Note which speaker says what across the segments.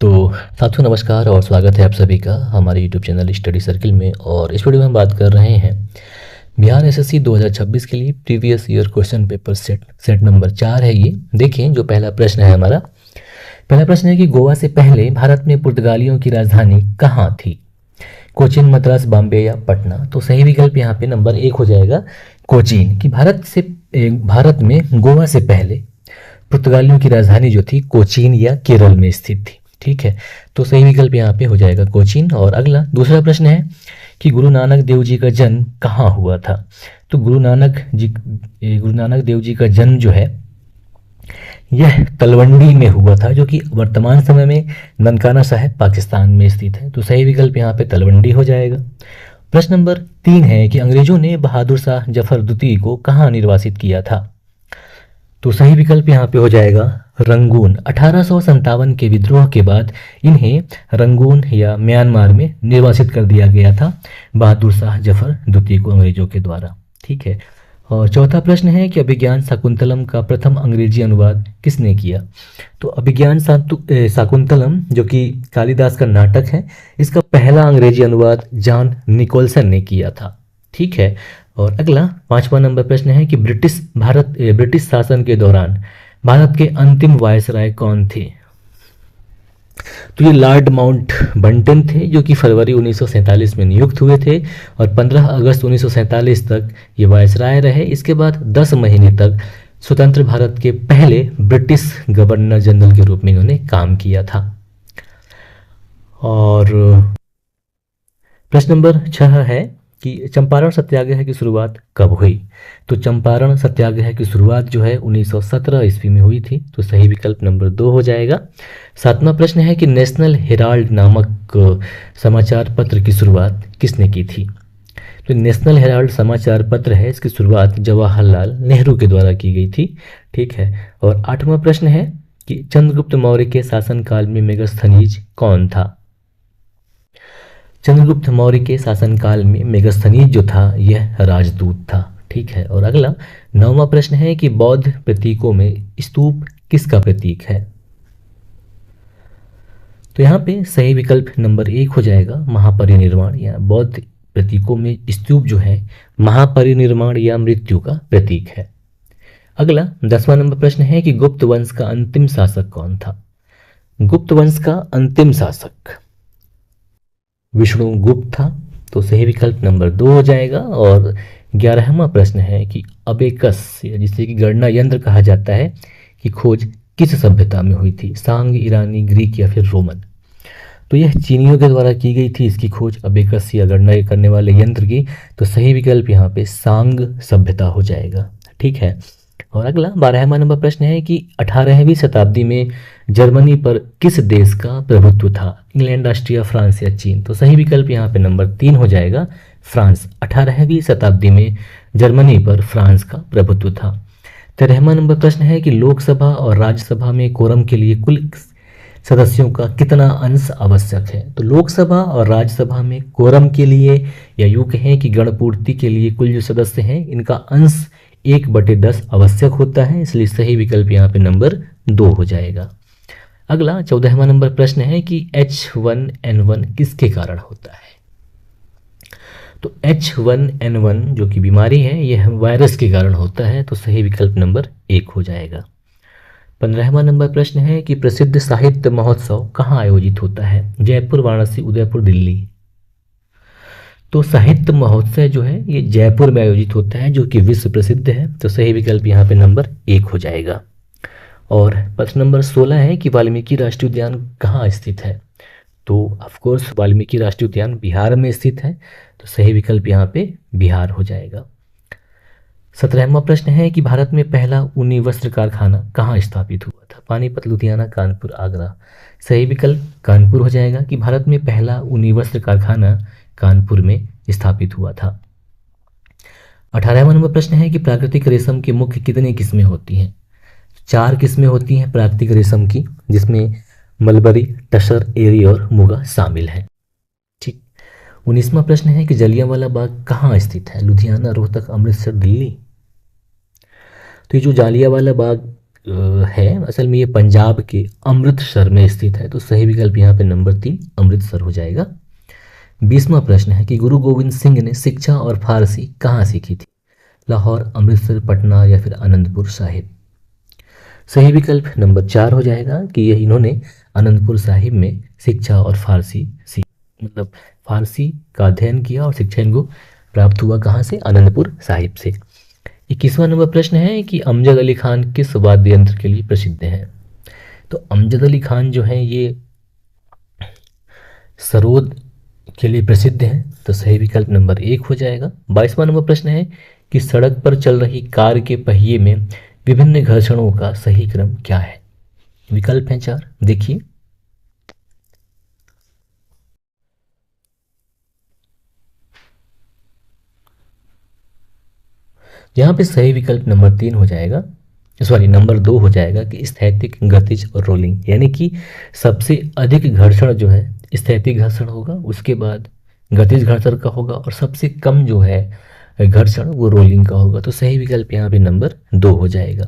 Speaker 1: तो साथियों नमस्कार और स्वागत है आप सभी का हमारे यूट्यूब चैनल स्टडी सर्किल में। और इस वीडियो में हम बात कर रहे हैं बिहार एसएससी 2026 के लिए previous year question paper set number 4 है। ये देखिए, जो पहला प्रश्न है हमारा, पहला प्रश्न है कि गोवा से पहले भारत में पुर्तगालियों की राजधानी कहाँ थी? कोचीन, मद्रास, बॉम्बे या पटना? तो सही विकल्प यहाँ पे नंबर 1 हो जाएगा, कोचीन। कि भारत में गोवा से पहले पुर्तगालियों की राजधानी जो थी कोचीन या केरल में स्थित थी। ठीक है, तो सही विकल्प यहाँ पे हो जाएगा कोचीन। और अगला दूसरा प्रश्न है कि गुरु नानक देव जी का जन्म कहाँ हुआ था? तो गुरु नानक देव जी का जन्म जो है यह तलवंडी में हुआ था, जो कि वर्तमान समय में ननकाना साहिब पाकिस्तान में स्थित है। तो सही विकल्प यहाँ पे तलवंडी हो जाएगा। प्रश्न नंबर 3 है कि अंग्रेजों ने बहादुर शाह जफर द्वितीय को कहाँ निर्वासित किया था? तो सही विकल्प यहाँ पे हो जाएगा रंगून। 1857 के विद्रोह के बाद इन्हें रंगून या म्यांमार में निर्वासित कर दिया गया था बहादुर शाह जफर द्वितीय को अंग्रेजों के द्वारा। ठीक है, और चौथा प्रश्न है कि अभिज्ञान शाकुंतलम का प्रथम अंग्रेजी अनुवाद किसने किया? तो अभिज्ञान शाकुंतलम जो कि कालिदास का नाटक है, इसका पहला अंग्रेजी अनुवाद जॉन निकोलसन ने किया था। ठीक है, और अगला 5वां नंबर प्रश्न है कि ब्रिटिश शासन के दौरान भारत के अंतिम वायसराय कौन थे? तो ये लॉर्ड माउंटबेटन थे, जो कि फरवरी 1947 में नियुक्त हुए थे और 15 अगस्त 1947 तक ये वायसराय रहे। इसके बाद 10 महीने तक स्वतंत्र भारत के पहले ब्रिटिश गवर्नर जनरल के रूप में इन्होंने काम किया था। और प्रश्न नंबर 6 है कि चंपारण सत्याग्रह की शुरुआत कब हुई? तो चंपारण सत्याग्रह की शुरुआत जो है 1917 ईस्वी में हुई थी। तो सही विकल्प नंबर 2 हो जाएगा। 7वां प्रश्न है कि नेशनल हेराल्ड नामक समाचार पत्र की शुरुआत किसने की थी? तो नेशनल हेराल्ड समाचार पत्र है, इसकी शुरुआत जवाहरलाल नेहरू के द्वारा की गई थी। ठीक है, और 8वां प्रश्न है कि चंद्रगुप्त मौर्य के शासनकाल में मेगास्थनीज कौन था? चंद्रगुप्त मौर्य के शासनकाल में मेगास्थनीज जो था यह राजदूत था। ठीक है, और अगला 9वां प्रश्न है कि बौद्ध प्रतीकों में स्तूप किसका प्रतीक है? तो यहाँ पे सही विकल्प नंबर 1 हो जाएगा, महापरिनिर्वाण। या बौद्ध प्रतीकों में स्तूप जो है महापरिनिर्वाण या मृत्यु का प्रतीक है। अगला 10वां नंबर प्रश्न है कि गुप्त वंश का अंतिम शासक कौन था? गुप्त वंश का अंतिम शासक विष्णुगुप्त था। तो सही विकल्प नंबर 2 हो जाएगा। और 11वां प्रश्न है कि अबेकस, जिसे कि गणना यंत्र कहा जाता है, की खोज किस सभ्यता में हुई थी? सांग, ईरानी, ग्रीक या फिर रोमन? तो यह चीनियों के द्वारा की गई थी इसकी खोज, अबेकस या गणना करने वाले यंत्र की। तो सही विकल्प यहाँ पे सांग सभ्यता हो जाएगा। ठीक है, और अगला 12वां नंबर प्रश्न है कि 18वीं शताब्दी में जर्मनी पर किस देश का प्रभुत्व था? इंग्लैंड, ऑस्ट्रिया, फ्रांस या चीन? तो सही विकल्प यहाँ पे नंबर 3 हो जाएगा, फ्रांस। 18वीं शताब्दी में जर्मनी पर फ्रांस का प्रभुत्व था। 13वां नंबर प्रश्न है कि लोकसभा और राज्यसभा में कोरम के लिए कुल सदस्यों का कितना अंश आवश्यक है? तो लोकसभा और राज्यसभा में कोरम के लिए, या यूँ कहें कि गणपूर्ति के लिए, कुल जो सदस्य हैं इनका अंश 1/10 आवश्यक होता है, इसलिए सही विकल्प यहाँ पे नंबर 2 हो जाएगा। अगला 14वां नंबर प्रश्न है कि H1N1 किसके कारण होता है? तो H1N1 जो कि बीमारी है यह वायरस के कारण होता है। तो सही विकल्प नंबर 1 हो जाएगा। 15वां नंबर प्रश्न है कि प्रसिद्ध साहित्य महोत्सव कहाँ आयोजित होता है? जयपुर, वाराणसी, उदयपुर, दिल्ली? तो साहित्य महोत्सव जो है ये जयपुर में आयोजित होता है, जो कि विश्व प्रसिद्ध है। तो सही विकल्प यहाँ पे नंबर 1 हो जाएगा। और प्रश्न नंबर 16 है कि वाल्मीकि राष्ट्रीय उद्यान कहाँ स्थित है? तो ऑफकोर्स वाल्मीकि राष्ट्रीय उद्यान बिहार में स्थित है। तो सही विकल्प यहाँ पे बिहार हो जाएगा। 17वां प्रश्न है कि भारत में पहला ऊनी वस्त्र कारखाना कहाँ स्थापित हुआ था? पानीपत, लुधियाना, कानपुर, आगरा? सही विकल्प कानपुर हो जाएगा कि भारत में पहला ऊनी वस्त्र कारखाना कानपुर में स्थापित हुआ था। 18वां नंबर प्रश्न है कि प्राकृतिक रेशम की मुख्य कितनी किस्में होती हैं? 4 किस्में होती हैं प्राकृतिक रेशम की, जिसमें मलबरी, टसर, एरी और मुगा शामिल है। ठीक। 19वां प्रश्न है कि जलियांवाला बाग कहाँ स्थित है? लुधियाना, रोहतक, अमृतसर, दिल्ली? तो ये जो जालियांवाला बाग है, असल में ये पंजाब के अमृतसर में स्थित है। तो सही विकल्प यहाँ पे नंबर 3 अमृतसर हो जाएगा। 20वां प्रश्न है कि गुरु गोविंद सिंह ने शिक्षा और फारसी कहाँ सीखी थी? लाहौर, अमृतसर, पटना या फिर आनंदपुर साहिब। सही विकल्प नंबर 4 हो जाएगा कि ये इन्होंने आनंदपुर साहिब में शिक्षा और फारसी सीखी, मतलब फारसी का अध्ययन किया और शिक्षा इनको प्राप्त हुआ कहाँ से? आनंदपुर साहिब से। 21वां नंबर प्रश्न है कि अमजद अली खान किस वाद्य यंत्र के लिए प्रसिद्ध हैं? तो अमजद अली खान जो हैं ये सरोद के लिए प्रसिद्ध हैं। तो सही विकल्प नंबर 1 हो जाएगा। 22वां नंबर प्रश्न है कि सड़क पर चल रही कार के पहिए में विभिन्न घर्षणों का सही क्रम क्या है? विकल्प हैं 4, देखिए। यहाँ पे सही विकल्प नंबर 3 हो जाएगा, सॉरी नंबर 2 हो जाएगा कि स्थैतिक, गतिज और रोलिंग। यानी कि सबसे अधिक घर्षण जो है स्थैतिक घर्षण होगा, उसके बाद गतिज घर्षण का होगा और सबसे कम जो है घर्षण वो रोलिंग का होगा। तो सही विकल्प यहाँ पे नंबर 2 हो जाएगा।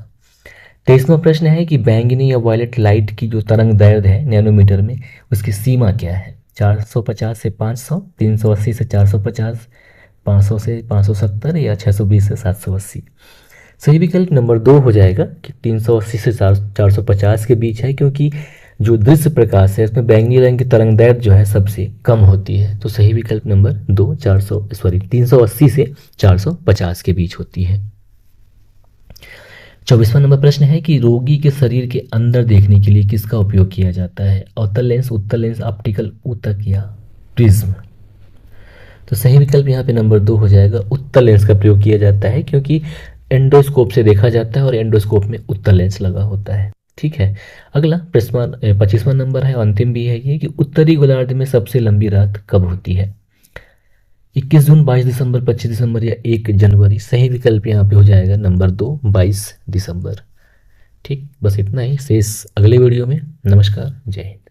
Speaker 1: 23वां प्रश्न है कि बैंगनी या वायलेट लाइट की जो तरंग दैर्ध्य है नैनोमीटर में, उसकी सीमा क्या है? 450 से 500, 380 से 450, 500 से 570 या 620 से 780। सही विकल्प नंबर 2 हो जाएगा कि 380 से 450 के बीच है, क्योंकि जो दृश्य प्रकाश है इसमें बैंगनी रंग की तरंग दैर्ध्य जो है सबसे कम होती है। तो सही विकल्प नंबर 2 380 से 450 के बीच होती है। 24वां नंबर प्रश्न है कि रोगी के शरीर के अंदर देखने के लिए किसका उपयोग किया जाता है? अवतल लेंस, उत्तल लेंस, ऑप्टिकल ऊतक या प्रिज्म। तो सही विकल्प यहाँ पे नंबर 2 हो जाएगा। उत्तल लेंस का प्रयोग किया जाता है क्योंकि एंडोस्कोप से देखा जाता है और एंडोस्कोप में उत्तल लेंस लगा होता है। ठीक है। अगला प्रश्न 25वां नंबर है, अंतिम भी है ये, कि उत्तरी गोलार्ध में सबसे लंबी रात कब होती है? 21 जून, 22 दिसंबर, 25 दिसंबर या 1 जनवरी। सही विकल्प यहाँ पे हो जाएगा नंबर 2 22 दिसंबर। ठीक, बस इतना ही, शेष अगले वीडियो में। नमस्कार, जय हिंद।